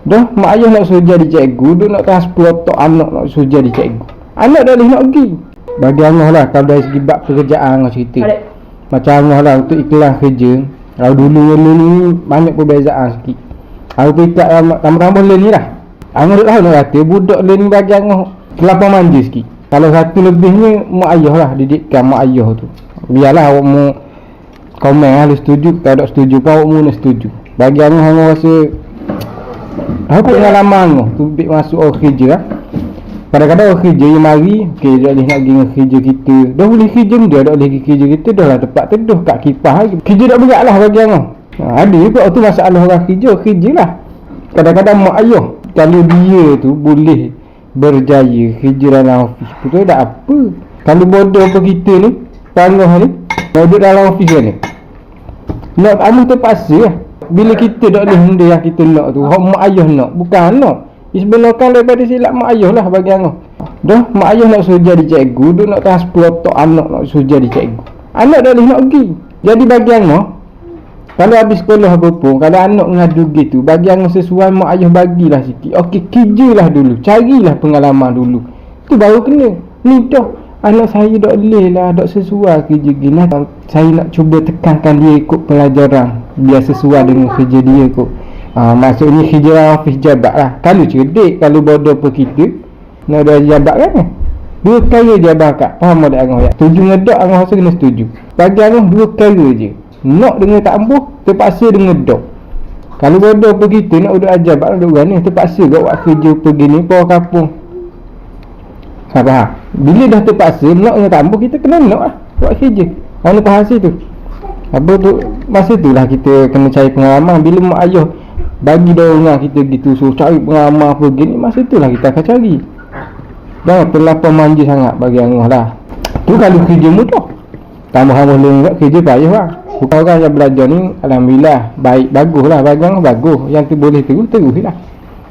Dah mak ayah nak suruh jadi cikgu, duk nak transport otak anak nak suruh jadi cikgu. Anak dah boleh nak pergi. Bagi Allah lah kalau dari segi bab pekerjaan orang cerita. Macam Allah lah untuk iklan kerja. Kalau dulu ni banyak perbezaan sikit. Kalau kita tambah-tambah lain ni lah. Angah duk tahu nak kata budak lain ni bagi Angah kelapa manja sikit. Kalau satu lebihnya mak ayah lah, didikkan mak ayah tu. Biarlah awak mu komen lah, setuju tak setuju pun awak mu nak setuju. Bagi Angah rasa apa pengalaman Angah tu masuk orang kerja lah. Kadang-kadang orang kerja yang mari, okey dia boleh nak pergi kerja kita. Dah boleh kerja dia, dah boleh pergi kerja kita, dah lah tempat teduh kat kipas lagi. Kerja tak berat lah bagi Angah. Ada juga tu masalah orang kerja lah. Kadang-kadang mak ayah kalau dia tu boleh berjaya kerja dalam office, betul tak apa. Kalau bodoh apa kita ni, panggah ni, duduk dalam office ni. Nak kamu terpaksa lah. Bila kita tak boleh benda yang kita nak tu, mak ayah nak, bukan anak. Sebenarnya daripada silap mak ayah lah bagi Angah. Dah mak ayah nak suruh jadi cikgu, duk nak transport otak anak nak suruh jadi cikgu. Anak dah boleh nak pergi. Jadi bagi Angah, kalau habis sekolah apa pun, kalau anak ngadu gitu, bagi Angah sesuai mak ayah bagilah sikit. Okey, kerjalah dulu, carilah pengalaman dulu. Tu baru kena. Ni dah anak saya tak boleh lah, tak sesuai kerja gini. Saya nak cuba tekankan dia ikut pelajaran biar sesuai dengan kerja dia kot. Maksudnya kerja office jabat lah. Kalau cerdik, kalau bodoh apa kita nak ada jabat kan, dua kaya jabat kat. Faham tak Angah ya? Setuju ngedak, Angah rasa kena setuju. Bagi Angah dua kaya je, nak dengan tak ambuh, terpaksa dengan dok. Kalau bodoh apa kita nak duduk ajar bak duduk gani, terpaksa kat buat kerja pergi ni pawah kampung. Faham? Bila dah terpaksa nak dengan tak ambuh, kita kena nak lah buat kerja. Mana faham tu? Apa tu, masa tu lah kita kena cari pengalaman. Bila mak ayah bagi dorongan kita gitu, suruh cari pengalaman apa gini, masa tu lah kita akan cari. Jangan terlampau manja sangat bagi Angah lah. Tu kalau kerja mudah, tambah-tambah lain kerja payah lah. Bukan orang yang belajar ni alhamdulillah baik, bagus lah bagi Angah, bagus. Yang tu boleh terus lah.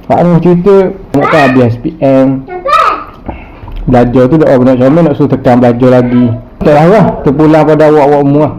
Pak Angah cerita nak tahu habis SPM, belajar tu dah nak comel, nak suruh tekan belajar lagi. Tak lah, terpulang pada awak-awak semua.